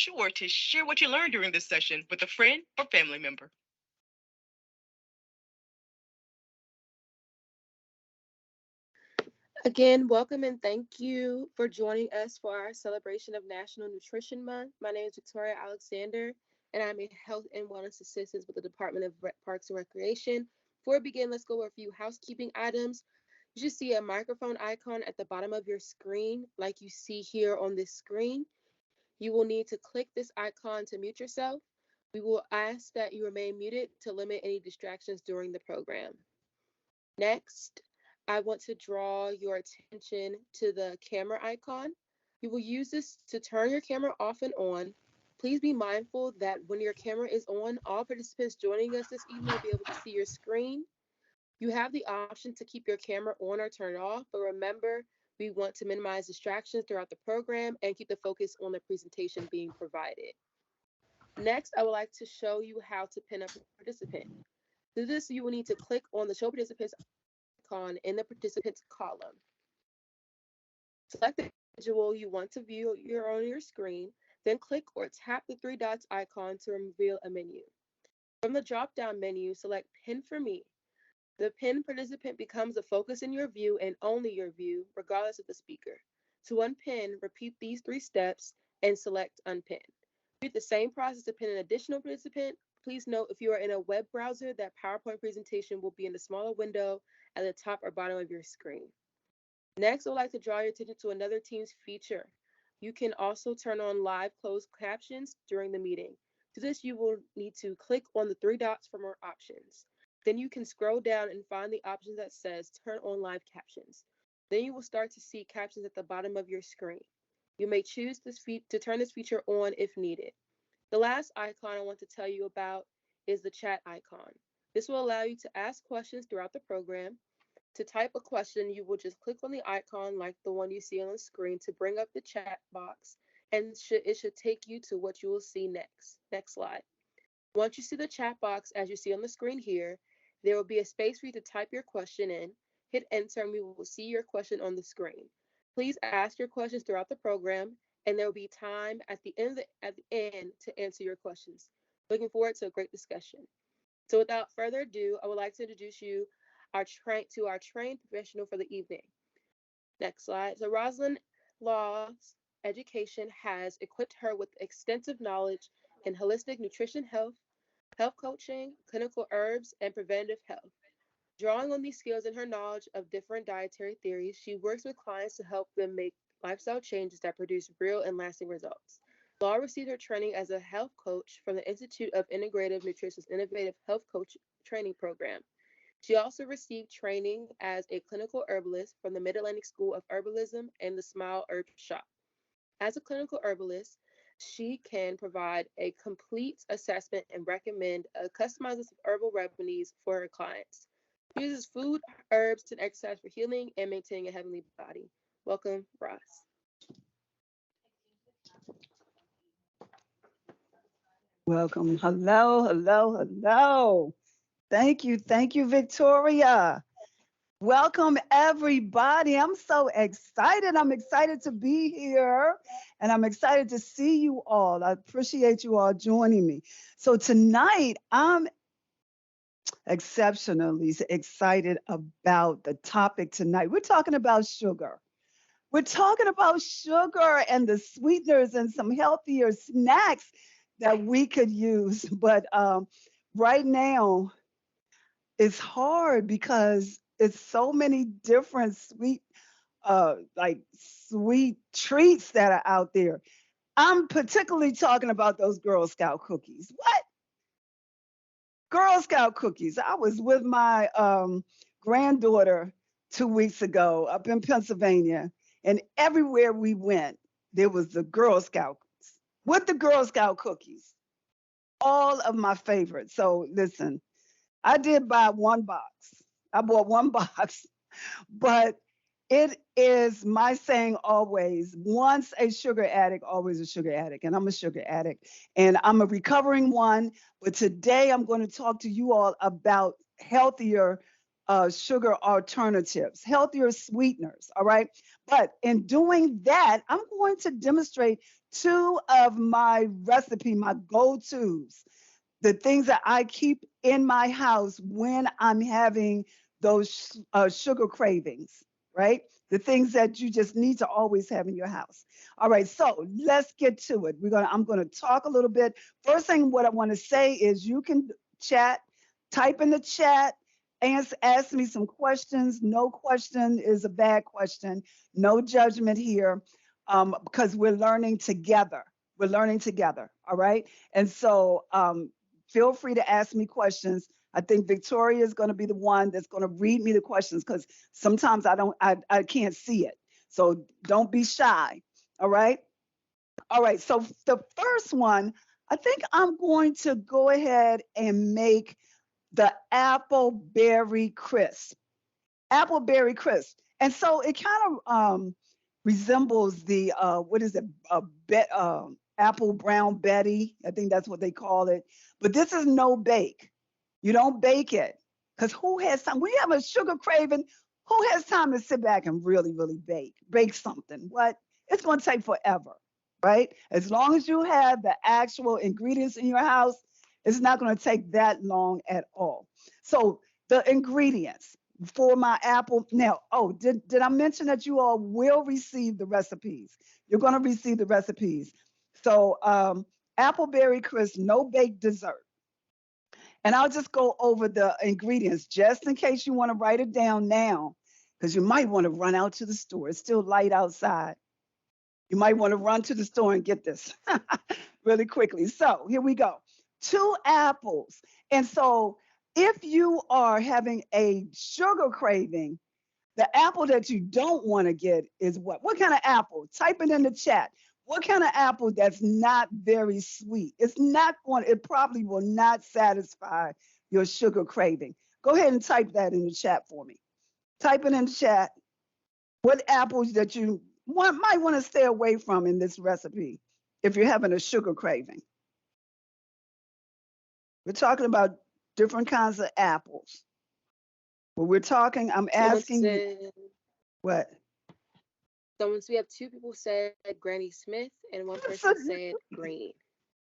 sure to share what you learned during this session with a friend or family member. Again, welcome and thank you for joining us for our celebration of National Nutrition Month. My name is Victoria Alexander, and I'm a health and wellness assistant with the Department of Parks and Recreation. Before we begin, let's go over a few housekeeping items. You should see a microphone icon at the bottom of your screen, like you see here on this screen. You will need to click this icon to mute yourself. We will ask that you remain muted to limit any distractions during the program. Next, I want to draw your attention to the camera icon. You will use this to turn your camera off and on. Please be mindful that when your camera is on, all participants joining us this evening will be able to see your screen. You have the option to keep your camera on or turn it off, but remember, we want to minimize distractions throughout the program and keep the focus on the presentation being provided. Next, I would like to show you how to pin a participant. To do this, you will need to click on the Show Participants icon in the Participants column. Select the individual you want to view on your screen, then click or tap the three dots icon to reveal a menu. From the drop-down menu, select Pin for Me. The pinned participant becomes the focus in your view and only your view, regardless of the speaker. To unpin, repeat these three steps and select Unpin. Repeat the same process to pin an additional participant. Please note if you are in a web browser, that PowerPoint presentation will be in the smaller window at the top or bottom of your screen. Next, I would like to draw your attention to another Teams feature. You can also turn on live closed captions during the meeting. To this, you will need to click on the three dots for more options. Then you can scroll down and find the option that says Turn on Live Captions. Then you will start to see captions at the bottom of your screen. You may choose to turn this feature on if needed. The last icon I want to tell you about is the chat icon. This will allow you to ask questions throughout the program. To type a question, you will just click on the icon like the one you see on the screen to bring up the chat box, and it should take you to what you will see next. Next slide. Once you see the chat box as you see on the screen here, there will be a space for you to type your question in. Hit enter and we will see your question on the screen. Please ask your questions throughout the program, and there will be time at the end to answer your questions. Looking forward to a great discussion. So without further ado, I would like to introduce you to our trained professional for the evening. Next slide. So Rosalind Law's education has equipped her with extensive knowledge in holistic nutrition health coaching, clinical herbs, and preventive health. Drawing on these skills and her knowledge of different dietary theories, she works with clients to help them make lifestyle changes that produce real and lasting results. Law received her training as a health coach from the Institute of Integrative Nutrition's Innovative Health Coach Training Program. She also received training as a clinical herbalist from the Mid-Atlantic School of Herbalism and the Smile Herb Shop. As a clinical herbalist, she can provide a complete assessment and recommend a customized list of herbal remedies for her clients. She uses food, herbs, and exercise for healing and maintaining a heavenly body. Welcome, Ross. Welcome. Hello, hello, hello. Thank you, Victoria. Welcome, everybody. I'm so excited. I'm excited to be here and I'm excited to see you all. I appreciate you all joining me. So, tonight, I'm exceptionally excited about the topic tonight. We're talking about sugar. We're talking about sugar and the sweeteners and some healthier snacks that we could use. But right now, it's hard because it's so many different like sweet treats that are out there. I'm particularly talking about those Girl Scout cookies. What? Girl Scout cookies. I was with my granddaughter 2 weeks ago up in Pennsylvania, and everywhere we went, there was the Girl Scouts with the Girl Scout cookies. All of my favorites. So listen, I did buy one box. I bought one box, but it is my saying always once a sugar addict, always a sugar addict. And I'm a sugar addict and I'm a recovering one. But today I'm going to talk to you all about healthier sugar alternatives, healthier sweeteners. All right. But in doing that, I'm going to demonstrate two of my recipe, my go-tos, the things that I keep in my house when I'm having those sugar cravings, right? The things that you just need to always have in your house. All right, so let's get to it. I'm gonna talk a little bit. First thing, what I want to say is you can chat, type in the chat, ask me some questions. No question is a bad question. No judgment here, because we're learning together. We're learning together. All right, and so feel free to ask me questions. I think Victoria is going to be the one that's going to read me the questions because sometimes I can't see it. So don't be shy. All right. All right. So the first one, I think I'm going to go ahead and make the apple berry crisp. Apple berry crisp. And so it kind of resembles the what is it? Apple brown Betty. I think that's what they call it. But this is no bake. You don't bake it because who has time? When you have a sugar craving, who has time to sit back and really, really bake something? What? It's going to take forever, right? As long as you have the actual ingredients in your house, it's not going to take that long at all. So the ingredients for my apple. Now, oh, did I mention that you all will receive the recipes? You're going to receive the recipes. So appleberry crisp, no bake dessert. And I'll just go over the ingredients just in case you want to write it down now, because you might want to run out to the store. It's still light outside. You might want to run to the store and get this really quickly. So here we go. 2 apples. And so if you are having a sugar craving, the apple that you don't want to get is what? What kind of apple? Type it in the chat. What kind of apple that's not very sweet? It's not going, it probably will not satisfy your sugar craving. Go ahead and type that in the chat for me. Type it in the chat. What apples that you might want to stay away from in this recipe if you're having a sugar craving. We're talking about different kinds of apples. When we're talking, I'm asking you what? We have 2 people said Granny Smith and one person said green.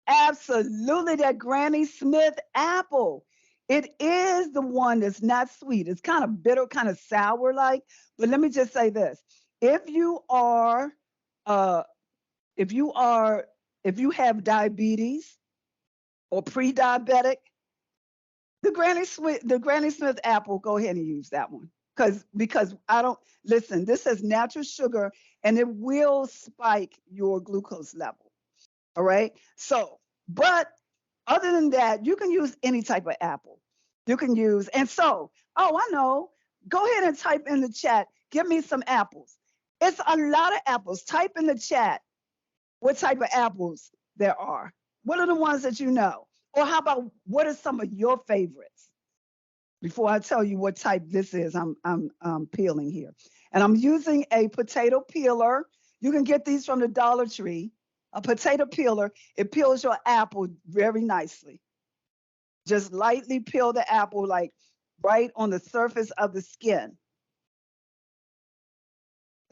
Absolutely, that Granny Smith apple. It is the one that's not sweet. It's kind of bitter, kind of sour like. But let me just say this: if you are, uh, if you are, if you have diabetes or pre-diabetic, the Granny Smith apple, go ahead and use that one. Because I don't listen, this has natural sugar and it will spike your glucose level. All right. So, but other than that, you can use any type of apple. You can use, and so, oh, I know. Go ahead and type in the chat. Give me some apples. It's a lot of apples. Type in the chat what type of apples there are. What are the ones that you know? Or how about what are some of your favorites? Before I tell you what type this is, I'm peeling here. And I'm using a potato peeler. You can get these from the Dollar Tree. A potato peeler, it peels your apple very nicely. Just lightly peel the apple, like right on the surface of the skin.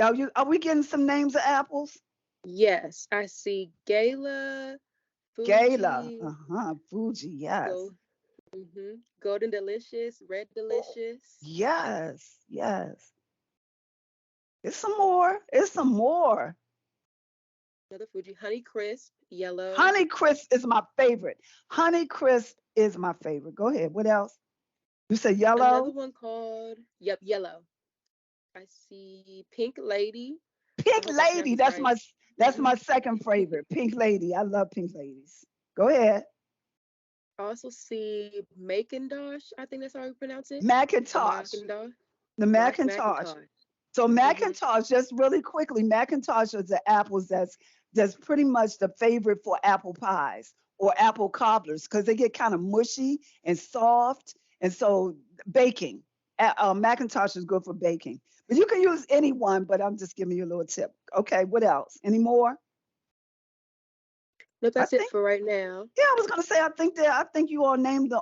Are we getting some names of apples? Yes, I see Gala, Gala, Fuji, Fuji, yes. Golden Delicious, Red Delicious. Yes, yes. It's some more. It's some more. Another Fuji, Honey Crisp, yellow. Honey Crisp is my favorite. Honey Crisp is my favorite. Go ahead. What else? You said yellow? Another one called, yep, yellow. I see Pink Lady. Pink Lady. That's right. my second favorite. Pink Lady. I love pink ladies. Go ahead. I also see Macintosh. I think that's how you pronounce it. Macintosh. The Macintosh. So Macintosh, just really quickly, Macintosh is the apples that's pretty much the favorite for apple pies or apple cobblers because they get kind of mushy and soft. And so baking, Macintosh is good for baking. But you can use any one, but I'm just giving you a little tip. Okay, what else? Any more? No, that's it for right now. Yeah, I was gonna say I think you all named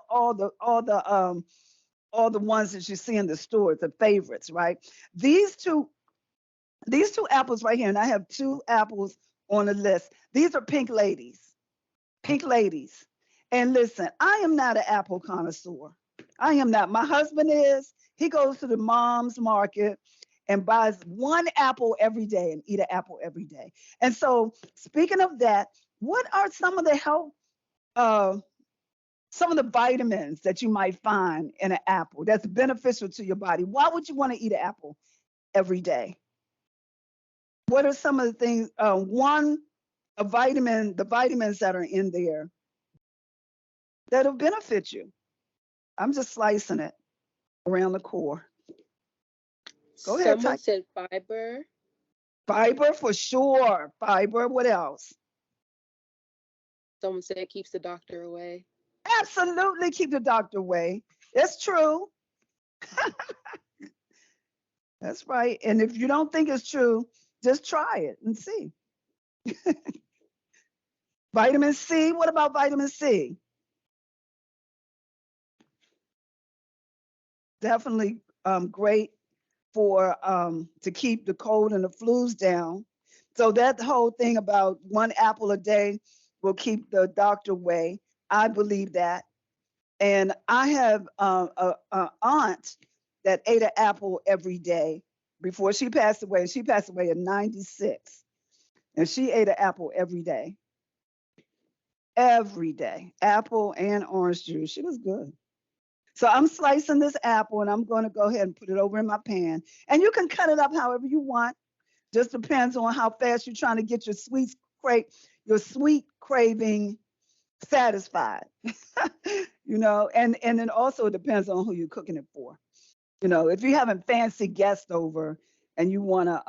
all the ones that you see in the stores, the favorites, right? These two, these two apples right here, and I have two apples on the list. These are pink ladies. Pink ladies. And listen, I am not an apple connoisseur. I am not. My husband is. He goes to the mom's market and buys one apple every day and eat an apple every day. And so, speaking of that, what are some of the health, uh, some of the vitamins that you might find in an apple that's beneficial to your body? Why would you want to eat an apple every day? What are some of the things? One, a vitamin, the vitamins that are in there that'll benefit you. I'm just slicing it around the core. Go ahead, Someone type. said fiber. Fiber for sure. Fiber. What else? Someone said keeps the doctor away. Absolutely keep the doctor away. It's true. That's right. And if you don't think it's true, just try it and see. Vitamin C. What about vitamin C? Definitely great for to keep the cold and the flus down. So that whole thing about one apple a day will keep the doctor away. I believe that. And I have a aunt that ate an apple every day before she passed away. She passed away at 96, and she ate an apple every day, apple and orange juice. She was good. So I'm slicing this apple, and I'm going to go ahead and put it over in my pan. And you can cut it up however you want. Just depends on how fast you're trying to get your sweet craving satisfied. And then also it depends on who you're cooking it for. If you're having fancy guests over and you want to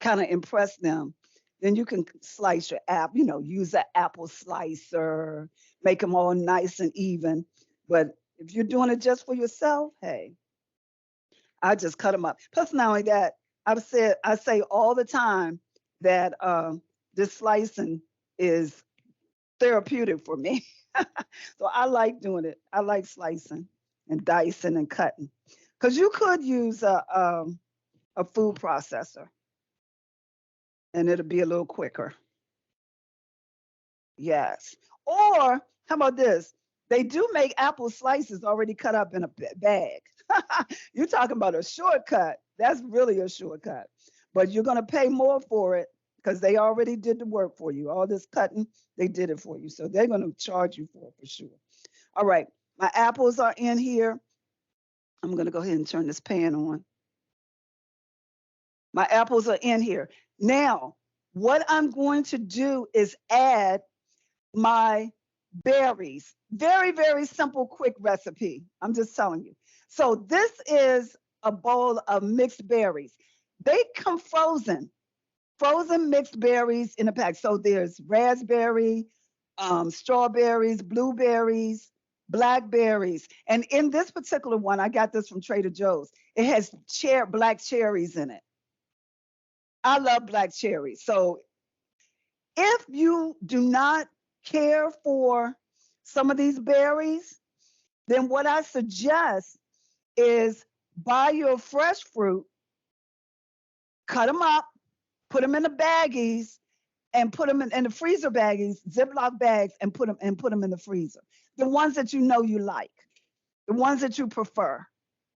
kind of impress them, then you can slice your apple, use an apple slicer, make them all nice and even. But if you're doing it just for yourself, hey, I just cut them up. Plus, not only that, I say all the time that this slicing is therapeutic for me. So I like doing it. I like slicing and dicing and cutting. Because you could use a food processor and it'll be a little quicker. Yes. Or how about this? They do make apple slices already cut up in a bag. You're talking about a shortcut. That's really a shortcut. But you're going to pay more for it because they already did the work for you. All this cutting, they did it for you. So they're going to charge you for sure. All right. My apples are in here. I'm going to go ahead and turn this pan on. My apples are in here. Now, what I'm going to do is add my berries. Very, very simple, quick recipe. I'm just telling you. So this is a bowl of mixed berries. They come frozen mixed berries in a pack. So there's raspberry, strawberries, blueberries, blackberries. And in this particular one, I got this from Trader Joe's. It has black cherries in it. I love black cherries. So if you do not care for some of these berries, then what I suggest is buy your fresh fruit, cut them up, put them in the baggies, and put them in the freezer baggies, Ziploc bags, and put them in the freezer. The ones that you know you like, the ones that you prefer.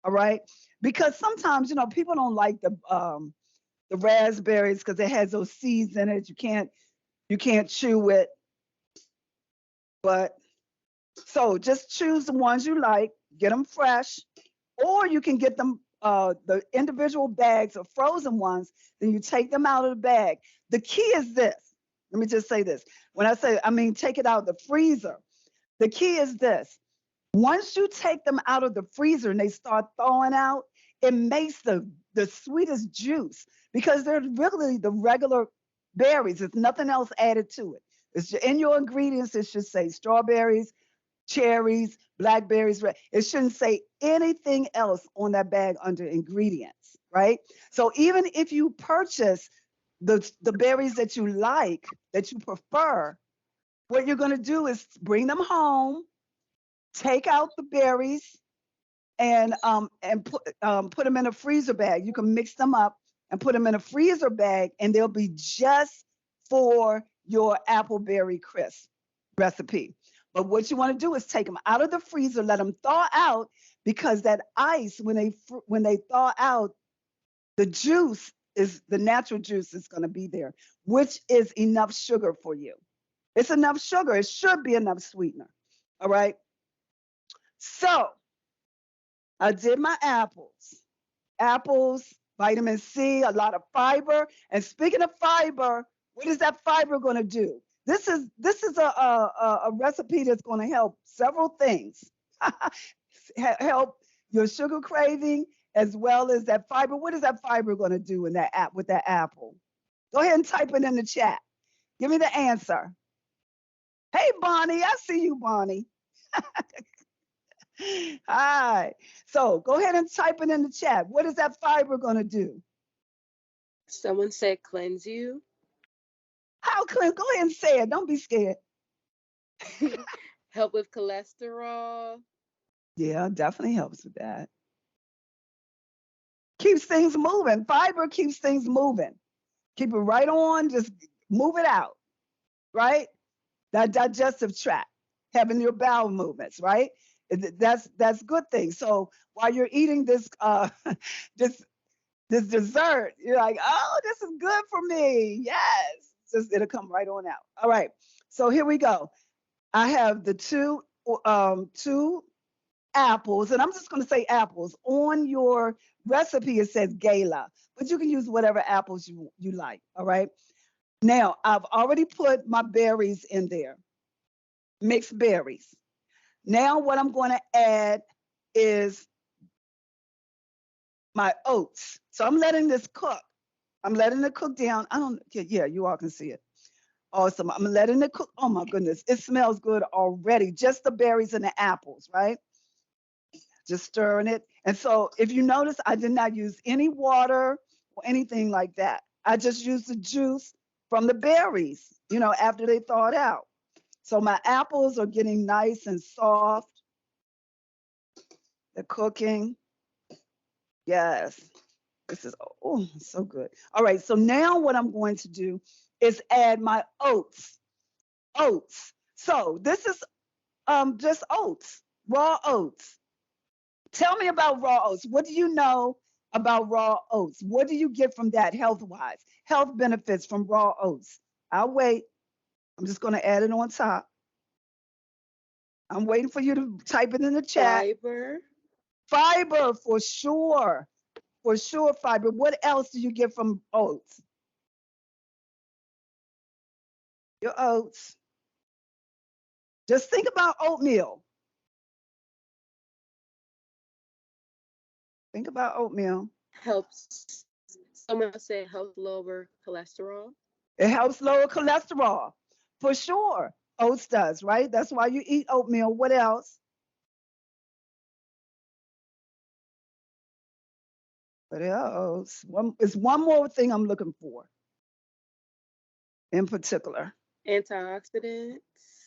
All right, because sometimes people don't like the raspberries because it has those seeds in it. You can't chew it. But so just choose the ones you like, get them fresh, or you can get them the individual bags of frozen ones. Then you take them out of the bag. The key is this. Let me just say this. When I mean take it out of the freezer. The key is this. Once you take them out of the freezer and they start thawing out, it makes the sweetest juice because they're really the regular berries. There's nothing else added to it. It's in your ingredients. It should say strawberries, cherries, blackberries. It shouldn't say anything else on that bag under ingredients, right? So even if you purchase the berries that you like, that you prefer, what you're going to do is bring them home, take out the berries, and put them in a freezer bag. You can mix them up and put them in a freezer bag, and they'll be just for your appleberry crisp recipe. But what you want to do is take them out of the freezer, let them thaw out, because that ice, when they thaw out, the juice is the natural juice is going to be there, which is enough sugar for you. It's enough sugar. It should be enough sweetener. All right. So I did my apples. Apples, vitamin C, a lot of fiber. And speaking of fiber, what is that fiber going to do? This is a recipe that's going to help several things. Help your sugar craving as well as that fiber. What is that fiber going to do in that app with that apple? Go ahead and type it in the chat. Give me the answer. Hey, Bonnie, I see you, Bonnie. Hi. So go ahead and type it in the chat. What is that fiber going to do? Someone said cleanse you. How, Clint? Go ahead and say it. Don't be scared. Help with cholesterol. Yeah, definitely helps with that. Keeps things moving. Fiber keeps things moving. Keep it right on. Just move it out, right? That digestive tract, having your bowel movements, right? That's good thing. So while you're eating this this this dessert, you're like, oh, this is good for me. Yes, just it'll come right on out. All right. So here we go. I have the two apples, and I'm just going to say apples. On your recipe, it says gala, but you can use whatever apples you like. All right. Now, I've already put my berries in there, mixed berries. Now, what I'm going to add is my oats. So I'm letting this cook. I'm letting it cook down. I don't, yeah, you all can see it. Awesome. I'm letting it cook. Oh my goodness, it smells good already. Just the berries and the apples, right? Just stirring it. And so if you notice, I did not use any water or anything like that. I just used the juice from the berries, after they thawed out. So my apples are getting nice and soft. They're cooking. Yes. This is, oh, so good. All right. So now what I'm going to do is add my oats. Oats. So this is just oats, raw oats. Tell me about raw oats. What do you know about raw oats? What do you get from that health-wise? Health benefits from raw oats. I'll wait. I'm just going to add it on top. I'm waiting for you to type it in the chat. Fiber. Fiber, for sure. For sure, fiber. What else do you get from oats? Your oats. Just think about oatmeal. Think about oatmeal. Helps. Someone said helps lower cholesterol. It helps lower cholesterol, for sure. Oats does, right? That's why you eat oatmeal. What else? What else? It's one more thing I'm looking for in particular. Antioxidants.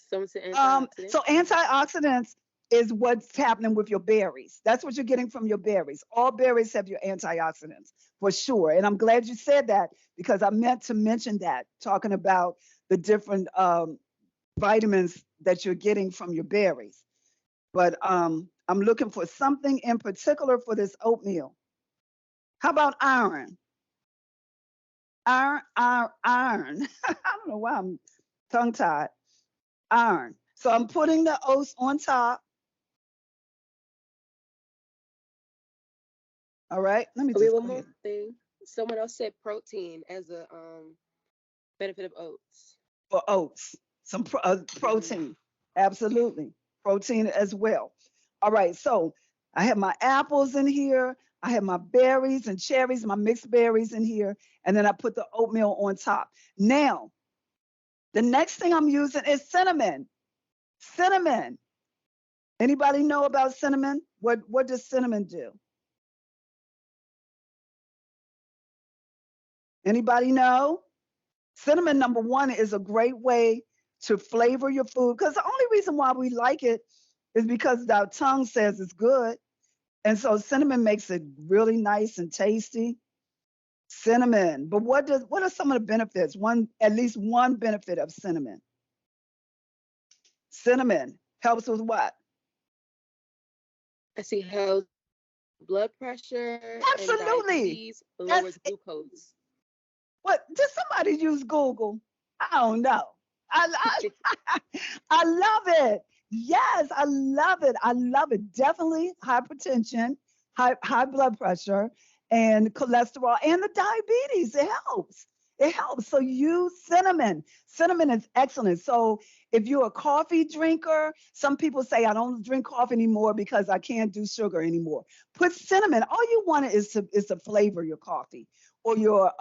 Someone said antioxidants. So antioxidants is what's happening with your berries. That's what you're getting from your berries. All berries have your antioxidants for sure. And I'm glad you said that because I meant to mention that, talking about the different vitamins that you're getting from your berries. But I'm looking for something in particular for this oatmeal. How about iron? Iron. I don't know why I'm tongue tied. Iron. So I'm putting the oats on top. All right. Let me Okay, just one go more ahead. thing. Someone else said protein as a benefit of oats. For oats, some protein. Absolutely. Protein as well. All right. So I have my apples in here. I have my berries and cherries, my mixed berries in here. And then I put the oatmeal on top. Now, the next thing I'm using is cinnamon. Cinnamon. Anybody know about cinnamon? What does cinnamon do? Anybody know? Cinnamon, number one, is a great way to flavor your food because the only reason why we like it is because our tongue says it's good. And so cinnamon makes it really nice and tasty. Cinnamon. But what are some of the benefits? At least one benefit of cinnamon. Cinnamon helps with what? I see helps blood pressure and Absolutely. diabetes, That's lowers glucose. what, did somebody use Google? I don't know. I I love it. Yes, I love it. I love it. Definitely hypertension, high blood pressure, and cholesterol, and the diabetes. It helps. It helps. So use cinnamon. Cinnamon is excellent. So if you're a coffee drinker, some people say I don't drink coffee anymore because I can't do sugar anymore. Put cinnamon. All you want is to flavor your coffee or your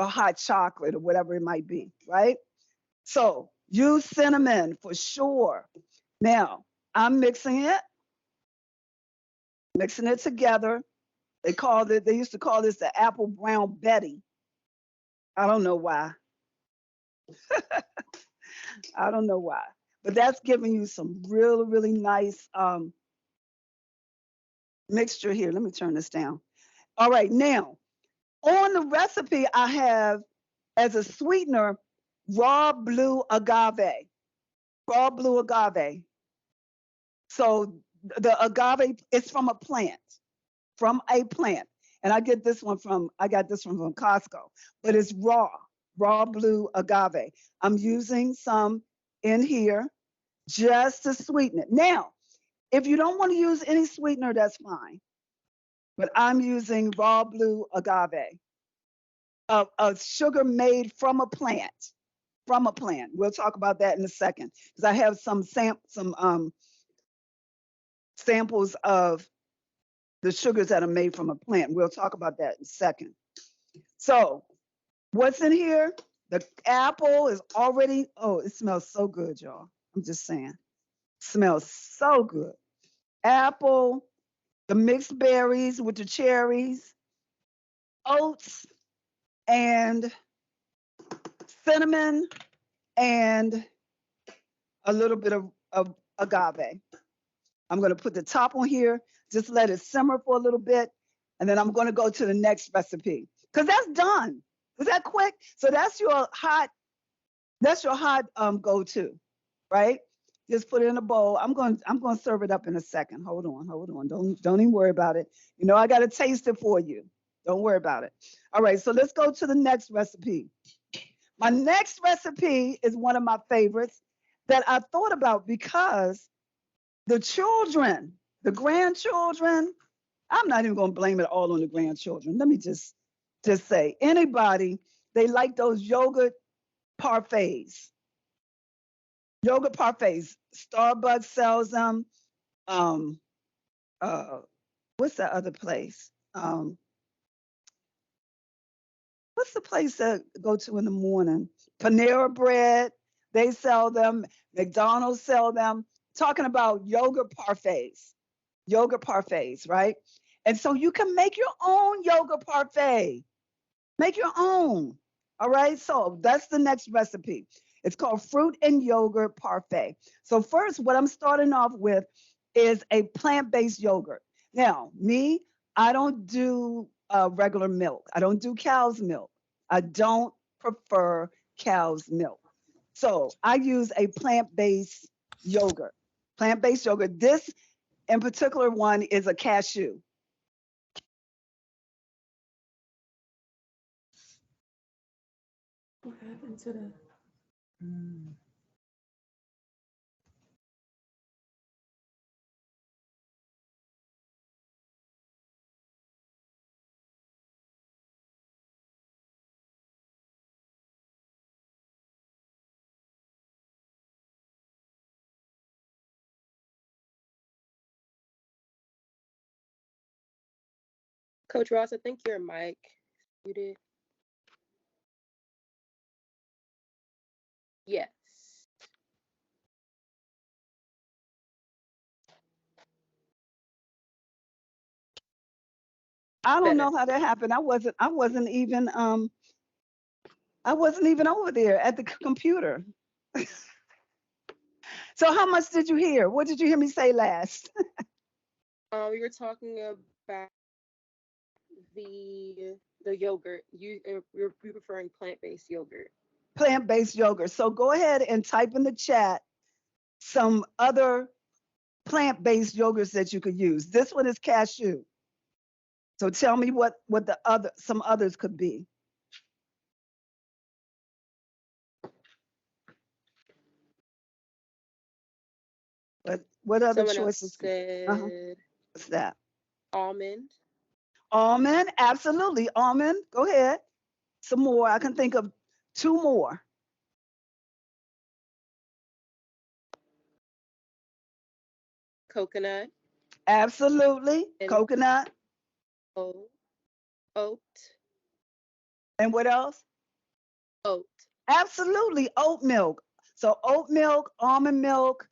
hot chocolate or whatever it might be, right? So use cinnamon for sure. Now I'm mixing it together. They used to call this the apple brown Betty. I don't know why. I don't know why. But that's giving you some really, really nice mixture here. Let me turn this down. All right, now on the recipe, I have as a sweetener raw blue agave. Raw blue agave. So the agave is from a plant. And I got this one from Costco, but it's raw blue agave. I'm using some in here just to sweeten it. Now, if you don't want to use any sweetener, that's fine. But I'm using raw blue agave, a sugar made from a plant. From a plant. We'll talk about that in a second because I have some samples of the sugars that are made from a plant. We'll talk about that in a second. So, what's in here? The apple is already, oh, it smells so good, y'all. I'm just saying. Smells so good. Apple, the mixed berries with the cherries, oats, and cinnamon, and a little bit of agave. I'm going to put the top on here, just let it simmer for a little bit, and then I'm going to go to the next recipe because that's done. Was that quick? So that's your hot go-to, right? Just put it in a bowl. I'm going to serve it up in a second. Hold on. Don't even worry about it. You know I got to taste it for you. Don't worry about it. All right, so let's go to the next recipe. My next recipe is one of my favorites that I thought about because the children, the grandchildren, I'm not even going to blame it all on the grandchildren. Let me just say anybody, they like those yogurt parfaits. Yogurt parfaits. Starbucks sells them. Um, uh, what's that other place? What's the place that I go to in the morning? Panera Bread. They sell them. McDonald's sell them. Talking about yogurt parfaits, right? And so you can make your own yogurt parfait. Make your own. All right. So that's the next recipe. It's called fruit and yogurt parfait. So first, what I'm starting off with is a plant-based yogurt. Now, me, I don't do regular milk. I don't do cow's milk. I don't prefer cow's milk. So I use a plant-based yogurt. Plant-based yogurt. This in particular one is a cashew. What happened to the? Mm. Coach Ross, I think your mic muted. Yes. I don't Better. know how that happened. I wasn't even over there at the computer. So how much did you hear? What did you hear me say last? We were talking about the yogurt. You're preferring plant-based yogurt. Plant-based yogurt. So go ahead and type in the chat some other plant-based yogurts that you could use. This one is cashew. So tell me what the other some others could be. What other Someone else choices? Uh-huh. said What's that? almond, Almond, absolutely. Almond. Go ahead. Some more. I can think of two more. coconut, Absolutely. and Coconut. oat, oat, And what else? oat. Absolutely. Oat milk. So oat milk, almond milk,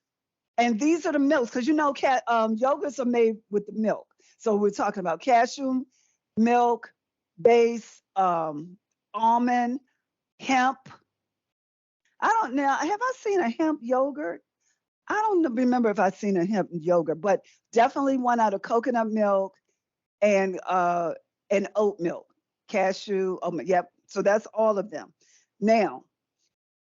and these are the milks because yogurts are made with the milk. So we're talking about cashew milk, base, almond, hemp. I don't now. Have I seen a hemp yogurt? I don't remember if I've seen a hemp yogurt, but definitely one out of coconut milk and oat milk, cashew. Yep. So that's all of them. Now,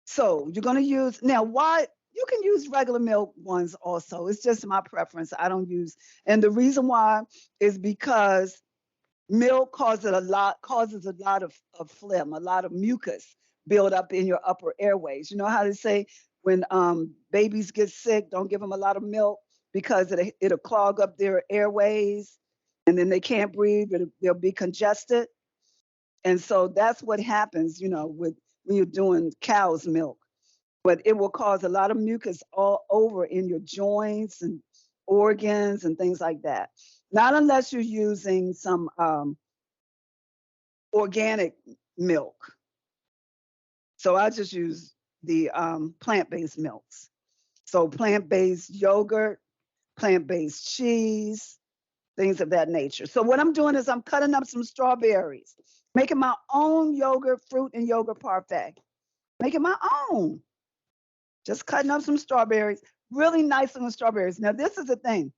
so you're gonna use now. Why you can use regular milk ones also. It's just my preference. I don't use, and the reason why is because milk causes a lot of phlegm, a lot of mucus build up in your upper airways. You know how they say when babies get sick, don't give them a lot of milk because it'll clog up their airways and then they can't breathe. They'll be congested. And so that's what happens, with when you're doing cow's milk. But it will cause a lot of mucus all over in your joints and organs and things like that. Not unless you're using some organic milk. So I just use the plant-based milks. So plant-based yogurt, plant-based cheese, things of that nature. So what I'm doing is I'm cutting up some strawberries, making my own yogurt, fruit and yogurt parfait. Making my own. Just cutting up some strawberries, really nice looking strawberries. Now this is the thing.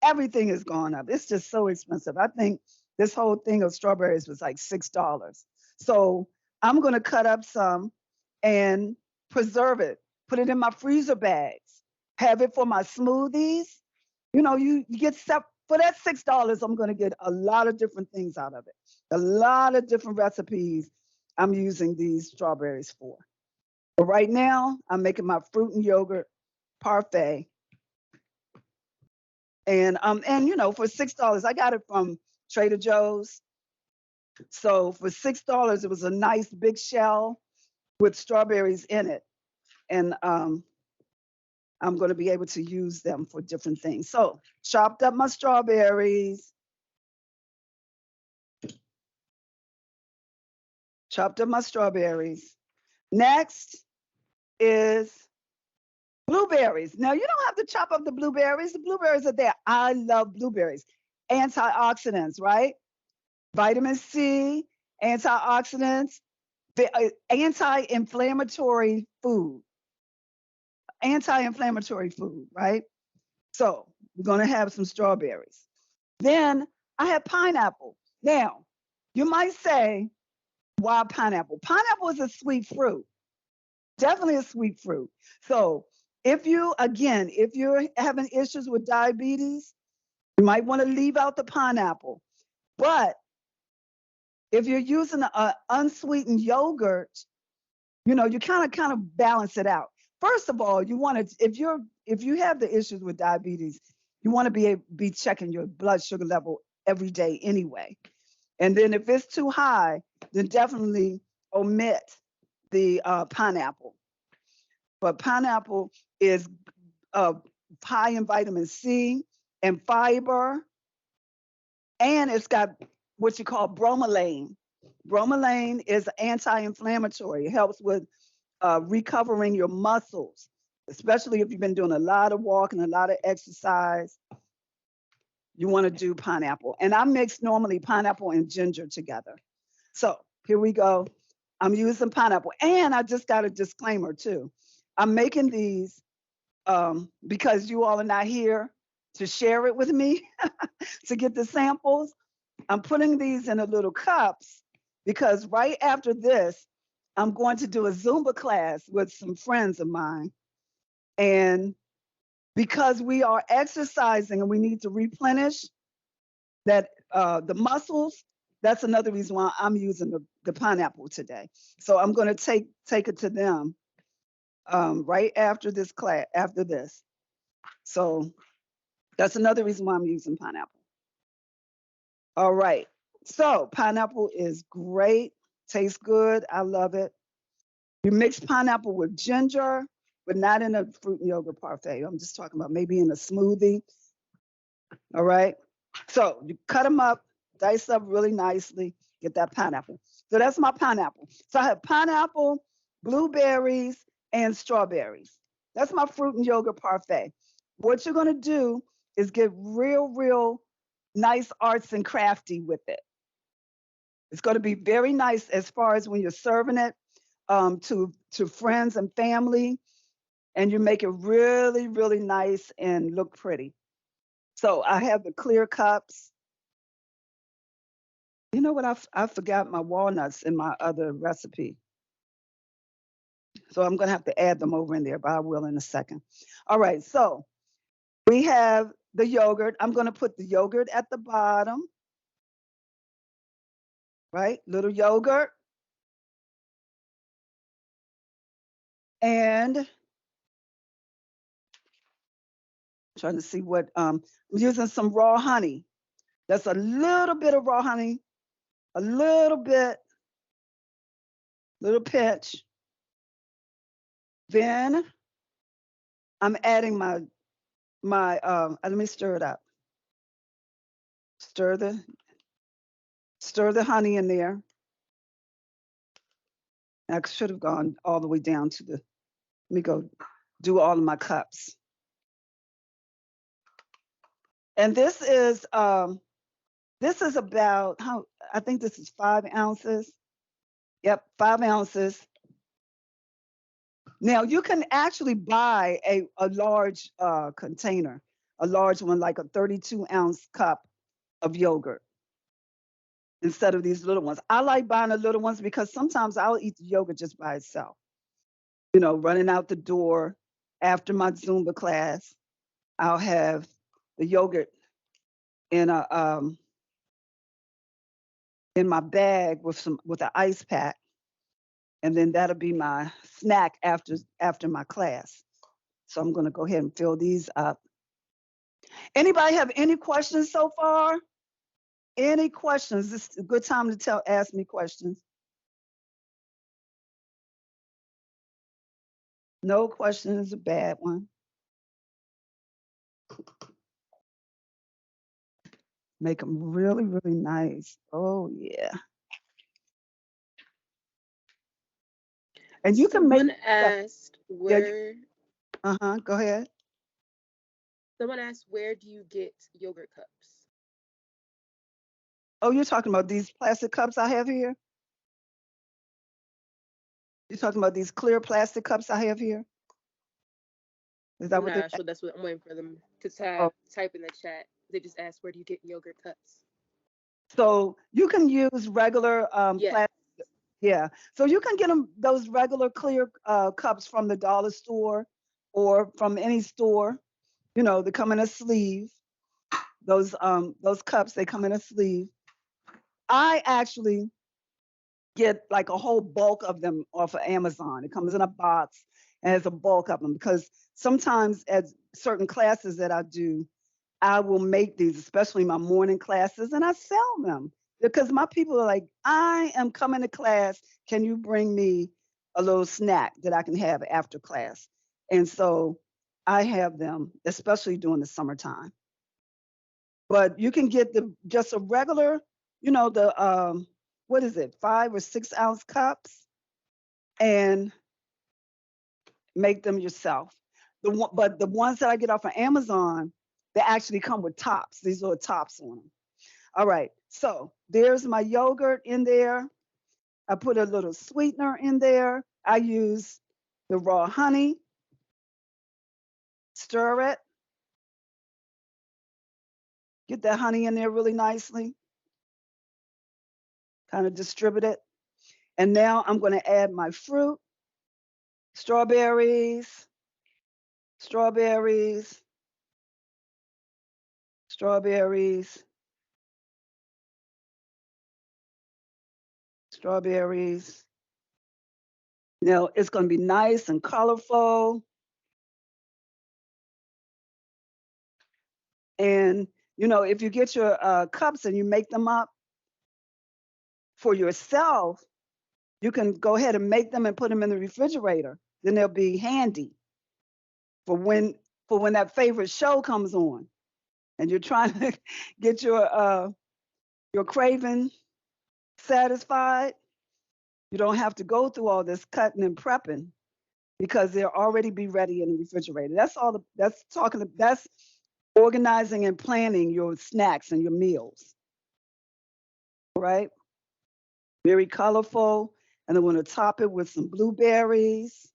Everything has gone up. It's just so expensive. I think this whole thing of strawberries was like $6. So I'm going to cut up some and preserve it, put it in my freezer bags, have it for my smoothies. You get stuff for that $6. I'm going to get a lot of different things out of it, a lot of different recipes I'm using these strawberries for. But right now, I'm making my fruit and yogurt parfait and for $6, I got it from Trader Joe's. So for $6, it was a nice big shell with strawberries in it. And I'm going to be able to use them for different things. So chopped up my strawberries, chopped up my strawberries. Next is blueberries. Now you don't have to chop up the blueberries. The blueberries are there. I love blueberries. Antioxidants, right? Vitamin C, antioxidants, anti-inflammatory food, anti-inflammatory food, right? So we're going to have some strawberries. Then I have pineapple. Now, you might say, why pineapple? Pineapple is a sweet fruit, definitely a sweet fruit. So if you're having issues with diabetes, you might want to leave out the pineapple. But if you're using an unsweetened yogurt, you kind of balance it out. First of all, you want to if you have the issues with diabetes, you want to be checking your blood sugar level every day anyway. And then if it's too high, then definitely omit the pineapple. But pineapple is uh, high in vitamin C and fiber, and it's got what you call bromelain. Bromelain is anti-inflammatory. It helps with recovering your muscles, especially if you've been doing a lot of walking, a lot of exercise. You want to do pineapple. And I mix normally pineapple and ginger together. So here we go. I'm using pineapple. And I just got a disclaimer too. I'm making these because you all are not here to share it with me to get the samples. I'm putting these in a little cups because right after this, I'm going to do a Zumba class with some friends of mine. And because we are exercising and we need to replenish that the muscles, that's another reason why I'm using the pineapple today. So I'm going to take it to them right after this class, after this. So that's another reason why I'm using pineapple. All right. So pineapple is great, tastes good. I love it. You mix pineapple with ginger, but not in a fruit and yogurt parfait. I'm just talking about maybe in a smoothie. All right. So you cut them up, dice up really nicely, get that pineapple. So that's my pineapple. So I have pineapple, blueberries, and strawberries. That's my fruit and yogurt parfait. What you're going to do is get real nice arts and crafty with it. It's going to be very nice as far as when you're serving it to friends and family, and you make it really nice and look pretty. So I have the clear cups. You know what? I forgot my walnuts in my other recipe. So I'm going to have to add them over in there, but I will in a second. All right. So we have the yogurt. I'm going to put the yogurt at the bottom, right? Little yogurt. And trying to see what I'm using some raw honey. That's a little bit of raw honey, a little bit, little pinch. Then I'm adding my let me stir it up. Stir the honey in there. I should have gone all the way down to the, let me go do all of my cups. And this is about how, I think this is 5 ounces. Yep, 5 ounces. Now you can actually buy a large container, a large one, like a 32-ounce cup of yogurt instead of these little ones. I like buying the little ones because sometimes I'll eat the yogurt just by itself. You know, running out the door after my Zumba class, I'll have the yogurt in a in my bag with an ice pack, and then that'll be my snack after my class. So I'm going to go ahead and fill these up. Anybody have any questions so far? Any questions? This is a good time to ask me questions. No question is a bad one. Make them really nice. Oh yeah. And you can make. Someone asked Yeah. where. Go ahead. Someone asked where do you get yogurt cups? Oh, you're talking about these plastic cups I have here? You're talking about these clear plastic cups I have here? Is that I'm what not they? actually. That's what I'm waiting for them to Oh, type in the chat. They just asked where do you get yogurt cups? so you can use regular Yeah. plastic. Yeah. So you can get them those regular clear cups from the dollar store or from any store. You know, they come in a sleeve. Those cups, they come in a sleeve. I actually get like a whole bulk of them off of Amazon. It comes in a box and has a bulk of them because sometimes at certain classes that I do, I will make these, especially my morning classes, and I sell them because my people are like, I am coming to class. Can you bring me a little snack that I can have after class? And so I have them, especially during the summertime. But you can get just a regular, the what is it, 5 or 6 ounce cups, and make them yourself. But the ones that I get off of Amazon, they actually come with tops. These little tops on them. All right, so there's my yogurt in there. I put a little sweetener in there. I use the raw honey, stir it, Get that honey in there really nicely, kind of distribute it. And now I'm going to add my fruit, strawberries, strawberries, strawberries, strawberries. Now it's going to be nice and colorful. And, if you get your cups and you make them up for yourself, you can go ahead and make them and put them in the refrigerator. Then they'll be handy for when that favorite show comes on and you're trying to get your craving satisfied. You don't have to go through all this cutting and prepping because they'll already be ready in the refrigerator. That's organizing and planning your snacks and your meals, right? Very colorful. And I'm going to top it with some blueberries,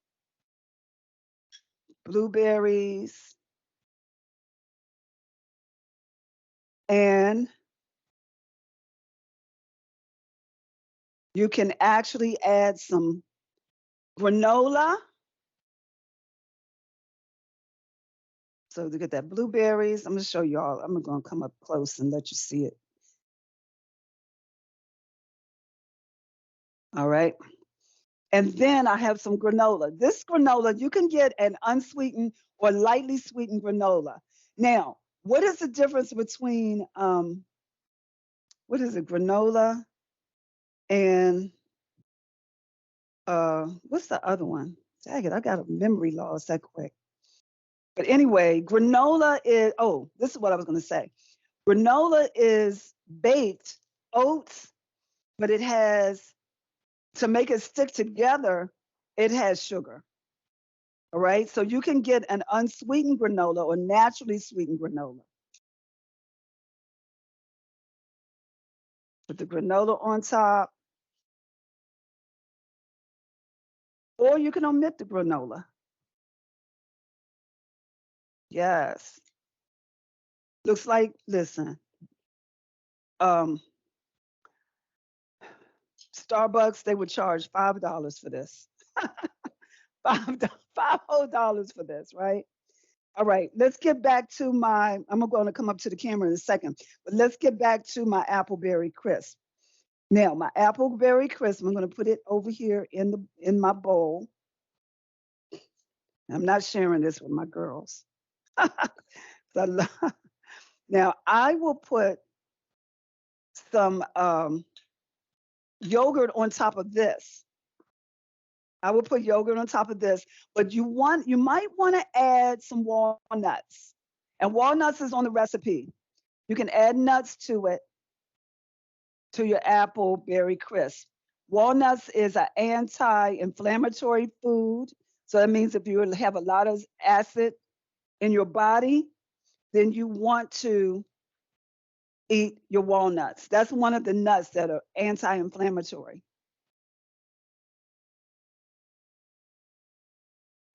and you can actually add some granola. So to get that blueberries, I'm going to show y'all. I'm going to come up close and let you see it. All right. And then I have some granola. This granola, you can get an unsweetened or lightly sweetened granola. Now, what is the difference between what is it, granola and what's the other one? Dang it, I got a memory loss that quick. But anyway, granola is, oh, this is what I was going to say. Granola is baked oats, but it has, to make it stick together, it has sugar. All right. So you can get an unsweetened granola or naturally sweetened granola. Put the granola on top, or you can omit the granola. Yes. Looks like, listen, um, Starbucks, they would charge $5 for this. Five whole dollars for this, right? All right, let's get back to I'm going to come up to the camera in a second, but let's get back to my appleberry crisp. Now, my appleberry crisp, I'm going to put it over here in my bowl. I'm not sharing this with my girls. Now, I will put some yogurt on top of this. I will put yogurt on top of this, but you might want to add some walnuts. And walnuts is on the recipe. You can add nuts to it, to your apple berry crisp. Walnuts is an anti-inflammatory food. So that means if you have a lot of acid in your body, then you want to eat your walnuts. That's one of the nuts that are anti-inflammatory.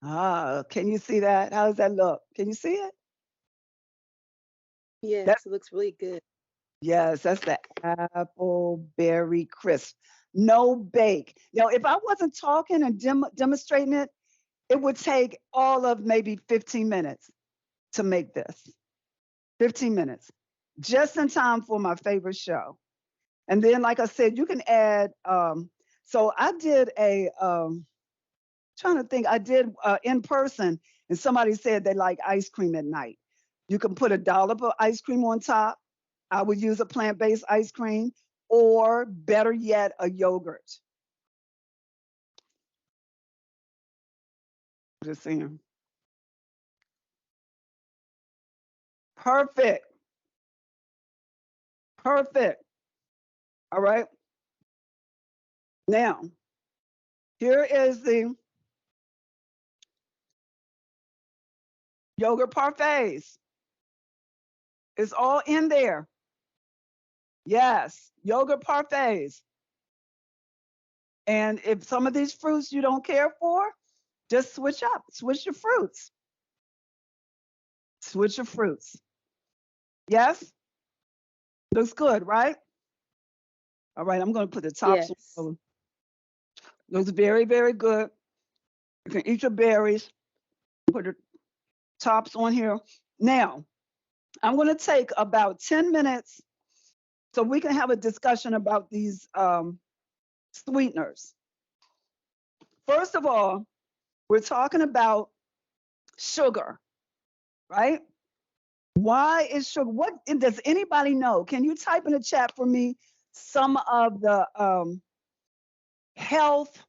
Ah, can you see that? How does that look? Can you see it? Yes, it looks really good. Yes, that's the apple berry crisp. No bake. Now, if I wasn't talking and demonstrating it, it would take all of maybe 15 minutes to make this. 15 minutes, just in time for my favorite show. And then, like I said, you can add. So I did trying to think, I did in person, and somebody said they like ice cream at night. You can put a dollop of ice cream on top. I would use a plant-based ice cream, or better yet, a yogurt. Just saying. Perfect. Perfect. All right. Now, here is the yogurt parfaits. It's all in there. Yes, yogurt parfaits. And if some of these fruits you don't care for, just switch up. Switch your fruits. Switch your fruits. Yes? Looks good, right? All right, I'm going to put the tops Yes. on. Looks very, very good. You can eat your berries. Put the tops on here. Now, I'm going to take about 10 minutes so we can have a discussion about these sweeteners. First of all, we're talking about sugar, right? Why is sugar? What does anybody know? Can you type in the chat for me some of the health,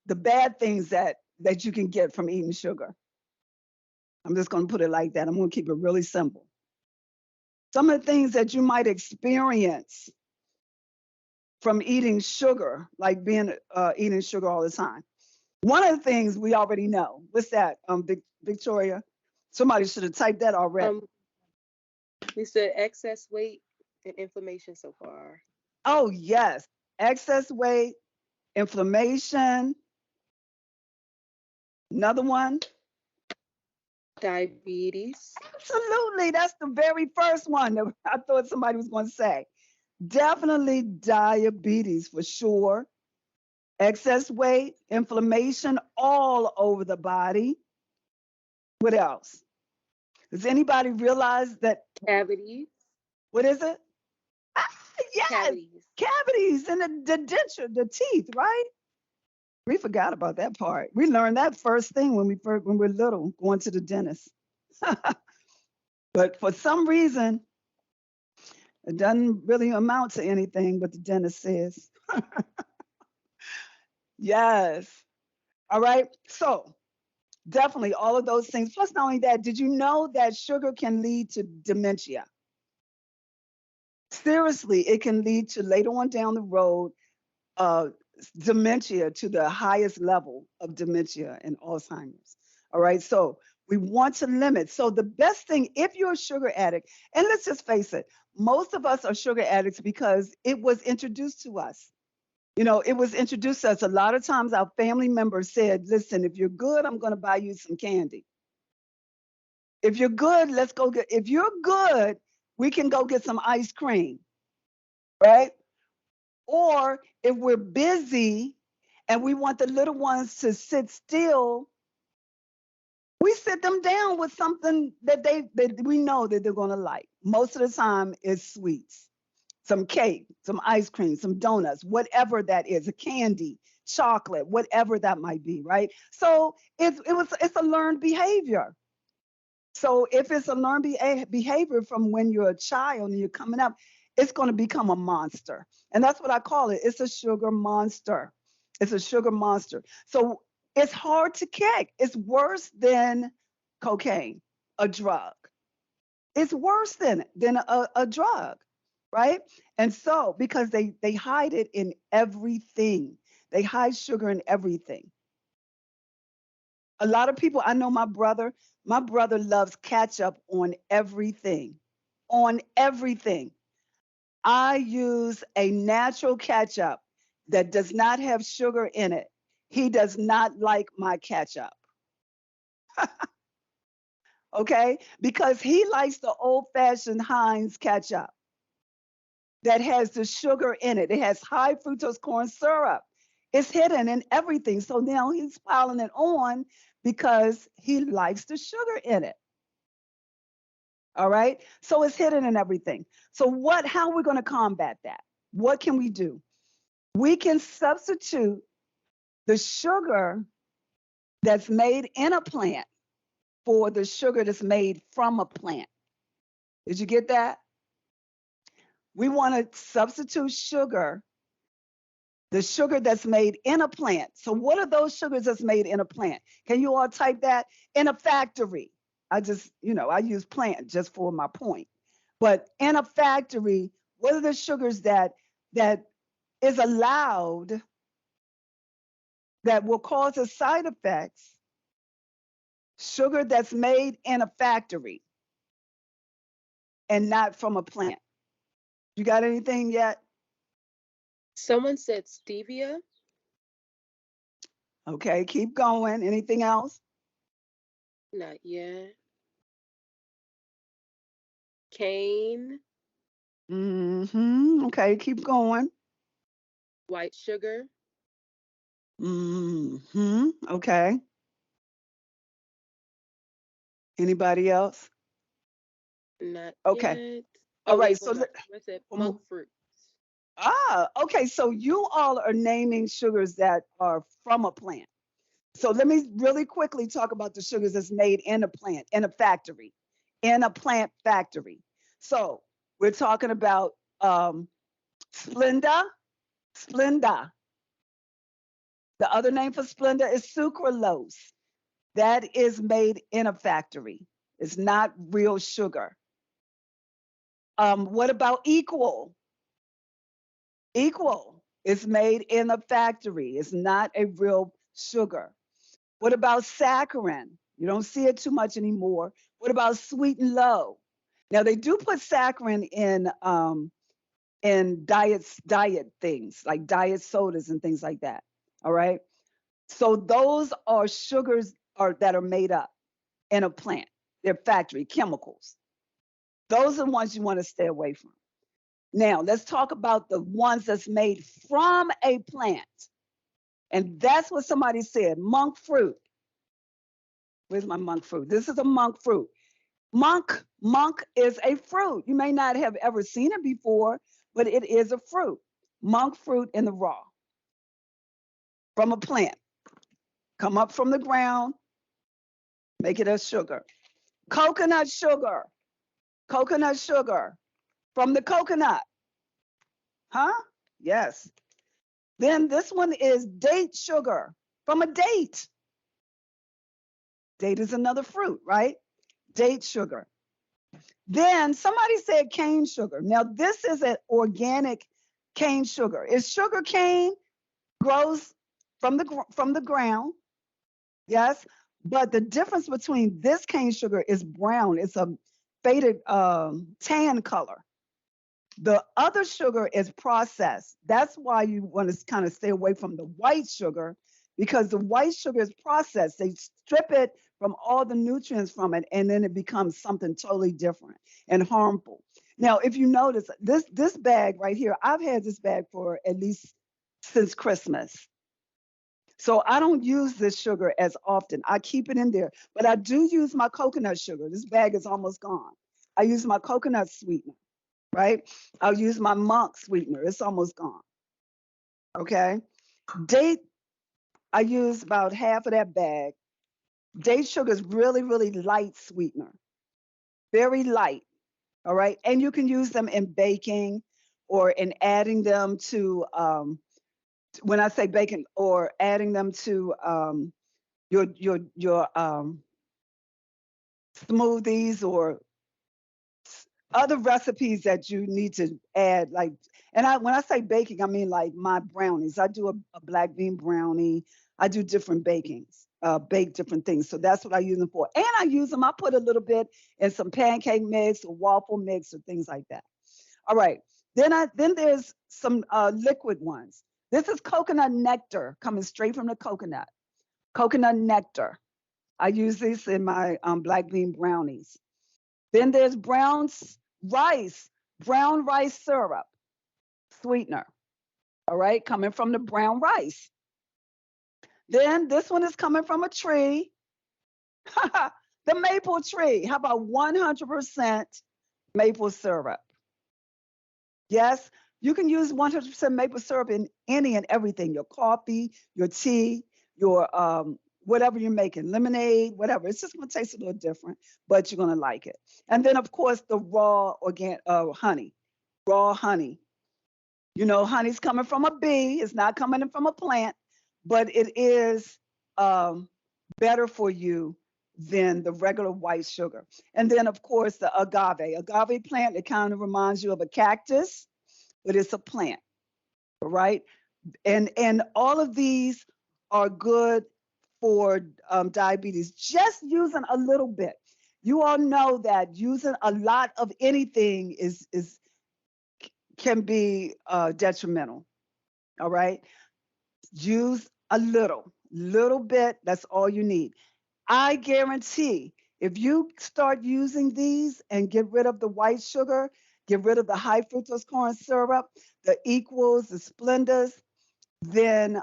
the bad things that you can get from eating sugar? I'm just going to put it like that. I'm going to keep it really simple. Some of the things that you might experience from eating sugar, like being eating sugar all the time. One of the things we already know. What's that, Victoria? Somebody should have typed that already. We said excess weight and inflammation so far. Oh yes, excess weight, inflammation. Another one. Diabetes. Absolutely, that's the very first one that I thought somebody was going to say. Definitely diabetes for sure. Excess weight, inflammation all over the body. What else? Does anybody realize that? Cavities. What is it? Ah, yes, Cavities. cavities in the denture, the teeth, right? We forgot about that part. We learned that first thing when we're little, going to the dentist. But for some reason, it doesn't really amount to anything, but the dentist says. Yes. All right. So definitely all of those things. Plus, not only that, did you know that sugar can lead to dementia? Seriously, it can lead to later on down the road, uh, dementia, to the highest level of dementia and Alzheimer's. All right. So we want to limit. So the best thing, if you're a sugar addict, and let's just face it, most of us are sugar addicts because it was introduced to us. You know, it was introduced to us. A lot of times our family members said, listen, if you're good, I'm going to buy you some candy. If you're good, let's go get, if you're good, we can go get some ice cream, right? Or if we're busy and we want the little ones to sit still, we sit them down with something that we know that they're going to like. Most of the time it's sweets, some cake, some ice cream, some donuts, whatever that is, a candy, chocolate, whatever that might be, right? So it's a learned behavior. So if it's a learned behavior from when you're a child and you're coming up, it's going to become a monster. And that's what I call it. It's a sugar monster. It's a sugar monster. So it's hard to kick. It's worse than cocaine, a drug. It's worse than a drug, right? And so because they hide it in everything. They hide sugar in everything. A lot of people, I know my brother loves ketchup on everything. On everything. I use a natural ketchup that does not have sugar in it. He does not like my ketchup. Okay? Because he likes the old fashioned Heinz ketchup that has the sugar in it. It has high fructose corn syrup. It's hidden in everything. So now he's piling it on because he likes the sugar in it. All right. So it's hidden in everything. So how are we going to combat that? What can we do? We can substitute the sugar that's made in a plant for the sugar that's made from a plant. Did you get that? We want to substitute the sugar that's made in a plant. So what are those sugars that's made in a plant? Can you all type that? In a factory. I use plant just for my point. But in a factory, what are the sugars that is allowed that will cause us side effects? Sugar that's made in a factory and not from a plant. You got anything yet? Someone said stevia. Okay, keep going. Anything else? Not yet. cane, Okay, keep going. white sugar, Okay. Anybody else? not Okay. yet. All Oh, right. wait, So, one more. I said monk fruit. okay. So you all are naming sugars that are from a plant. So let me really quickly talk about the sugars that's made in a plant, in a factory, in a plant factory. So we're talking about Splenda, Splenda. The other name for Splenda is sucralose. That is made in a factory. It's not real sugar. What about Equal? Equal is made in a factory. It's not a real sugar. What about saccharin? You don't see it too much anymore. What about sweet and low? Now they do put saccharin in diet things like diet sodas and things like that. All right. So those are sugars that are made up in a plant. They're factory chemicals. Those are the ones you want to stay away from. Now let's talk about the ones that's made from a plant. And that's what somebody said, monk fruit. Where's my monk fruit? This is a monk fruit. Monk is a fruit. You may not have ever seen it before, but it is a fruit. Monk fruit in the raw from a plant. Come up from the ground, make it as sugar. Coconut sugar. Coconut sugar from the coconut. Huh? Yes. Then this one is date sugar from a date. Date is another fruit, right? Date sugar. Then somebody said cane sugar. Now this is an organic cane sugar. It's sugar cane grows from the ground, yes. But the difference between this cane sugar is brown. It's a faded tan color. The other sugar is processed. That's why you want to kind of stay away from the white sugar because the white sugar is processed. They strip it from all the nutrients from it, and then it becomes something totally different and harmful. Now, if you notice this bag right here, I've had this bag for at least since Christmas. So I don't use this sugar as often. I keep it in there, but I do use my coconut sugar. This bag is almost gone. I use my coconut sweetener, right? I'll use my monk sweetener. It's almost gone. Okay. Date, I use about half of that bag. Date sugar is really, really light sweetener, very light. All right. And you can use them in baking or in adding them to, when I say baking, or adding them to your smoothies or other recipes that you need to add, like, and when I say baking, I mean like my brownies. I do a black bean brownie. I do different bakings, bake different things. So that's what I use them for. And I use them, I put a little bit in some pancake mix or waffle mix or things like that. All right. Then there's some liquid ones. This is coconut nectar coming straight from the coconut. Coconut nectar. I use this in my black bean brownies. Then there's rice, brown rice syrup, sweetener. All right, coming from the brown rice. Then this one is coming from a tree, the maple tree. How about 100% maple syrup? Yes, you can use 100% maple syrup in any and everything, your coffee, your tea, your whatever you're making, lemonade, whatever. It's just going to taste a little different, but you're going to like it. And then, of course, the raw organic honey, raw honey. You know, honey's coming from a bee. It's not coming in from a plant, but it is better for you than the regular white sugar. And then, of course, the agave. Agave plant, it kind of reminds you of a cactus, but it's a plant, right? And all of these are good for diabetes. Just using a little bit. You all know that using a lot of anything is can be detrimental. All right, use a little bit. That's all you need. I guarantee If you start using these and get rid of the white sugar, get rid of the high fructose corn syrup, the equals, the splendors, then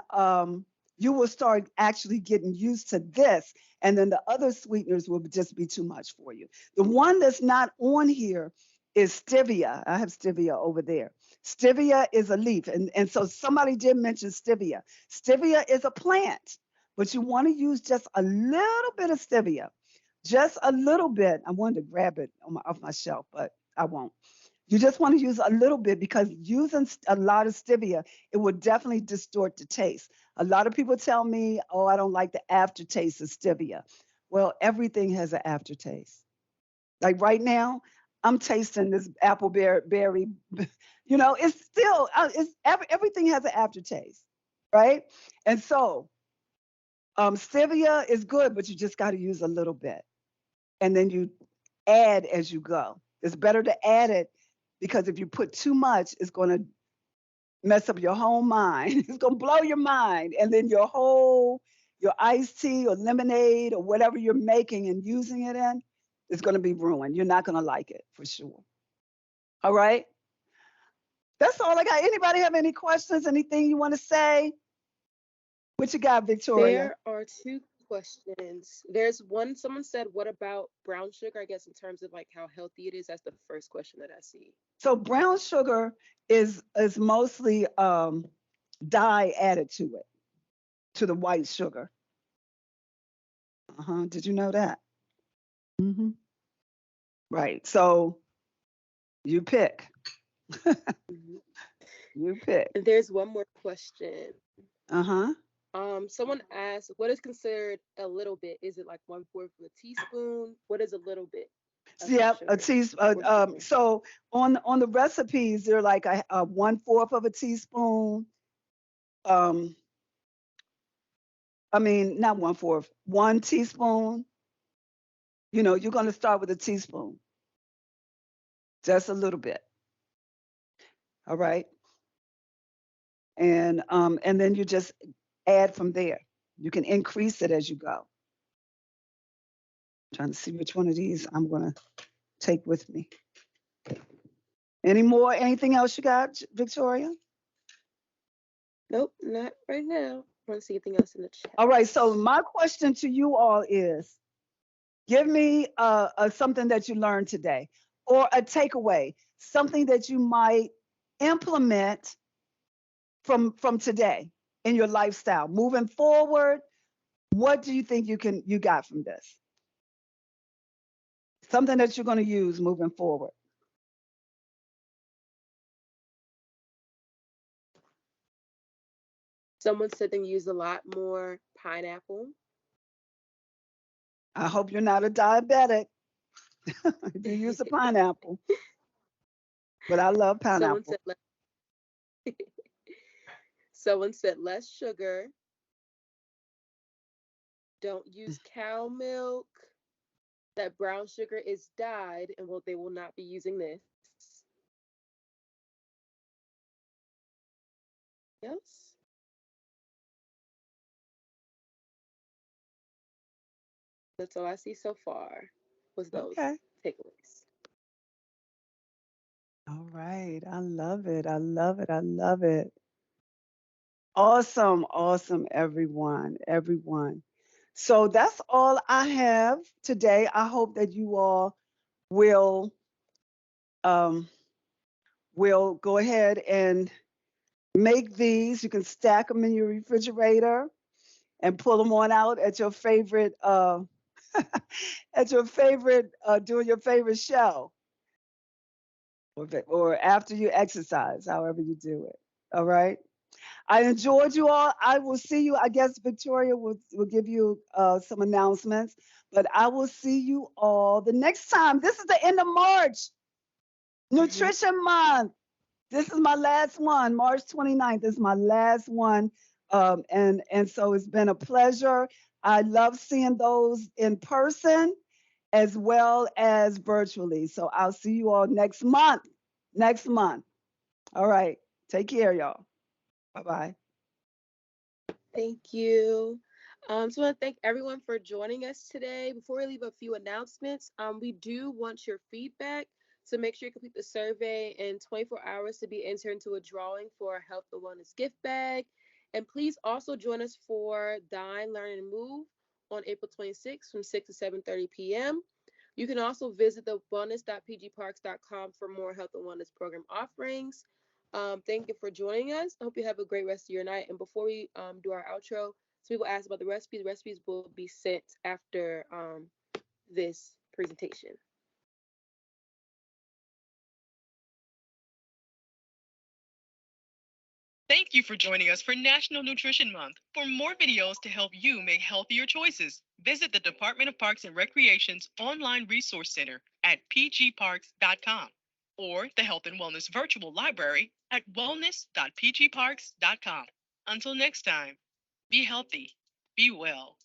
you will start actually getting used to this. And then the other sweeteners will just be too much for you. The one that's not on here is stevia. I have stevia over there. Stevia is a leaf. And so somebody did mention stevia. Stevia is a plant, but you want to use just a little bit of stevia. Just a little bit. I wanted to grab it off my shelf, but I won't. You just want to use a little bit because using a lot of stevia, it would definitely distort the taste. A lot of people tell me, oh, I don't like the aftertaste of stevia. Well, everything has an aftertaste. Like right now, I'm tasting this apple berry. It's still, everything has an aftertaste, right? And so stevia is good, but you just got to use a little bit. And then you add as you go. It's better to add it because if you put too much, it's going to mess up your whole mind. It's going to blow your mind. And then your iced tea or lemonade or whatever you're making and using it in is going to be ruined. You're not going to like it for sure. All right. That's all I got. Anybody have any questions? Anything you want to say? What you got, Victoria? There are two questions. There's one, someone said, what about brown sugar? I guess in terms of like how healthy it is. That's the first question that I see. So brown sugar is mostly dye added to it, to the white sugar. Uh-huh. Did you know that? Hmm. Right. So you pick. Mhm. You pick. And there's one more question. Uh-huh. Someone asked, what is considered a little bit? Is it like 1/4 of a teaspoon? What is a little bit of Yeah, a sugar teaspoon. or sweetener? So on the recipes, they're like a 1/4 of a teaspoon. Um, I mean, not 1/4, 1 teaspoon. You're going to start with a teaspoon, just a little bit. All right, and then you just add from there. You can increase it as you go. Trying to see which one of these I'm going to take with me. Any more? Anything else you got, Victoria? Nope, not right now. I want to see anything else in the chat. All right. So my question to you all is: give me something that you learned today, or a takeaway, something that you might implement from today in your lifestyle moving forward. What do you think you got from this? Something that you're going to use moving forward. Someone said they use a lot more pineapple. I hope you're not a diabetic if you use a pineapple, but I love Someone pineapple. said less, someone said less sugar. Don't use cow milk. That brown sugar is dyed, and they will not be using this. Yes. That's all I see so far was those Okay. takeaways. All right. I love it. I love it. I love it. Awesome. Awesome, everyone. Everyone. So that's all I have today. I hope that you all will um, will go ahead and make these. You can stack them in your refrigerator and pull them on out at your favorite at your favorite doing your favorite show or after you exercise, however you do it. All right. I enjoyed you all. I will see you. I guess Victoria will give you some announcements, but I will see you all the next time. This is the end of March, Mhm. Nutrition Month. This is my last one. March 29th is my last one. And so it's been a pleasure. I love seeing those in person as well as virtually. So I'll see you all next month. Next month. All right. Take care, y'all. Bye bye. Thank you. So I want to thank everyone for joining us today. Before we leave, a few announcements. We do want your feedback, so make sure you complete the survey in 24 hours to be entered into a drawing for a health and wellness gift bag. And please also join us for Dine, Learn, and Move on April 26th from 6 to 7:30 p.m. You can also visit the wellness.pgparks.com for more health and wellness program offerings. Thank you for joining us. I hope you have a great rest of your night. And before we do our outro, some people asked about the recipes. The recipes will be sent after this presentation. Thank you for joining us for National Nutrition Month. For more videos to help you make healthier choices, visit the Department of Parks and Recreation's online resource center at pgparks.com or the Health and Wellness Virtual Library at wellness.pgparks.com. Until next time, be healthy, be well.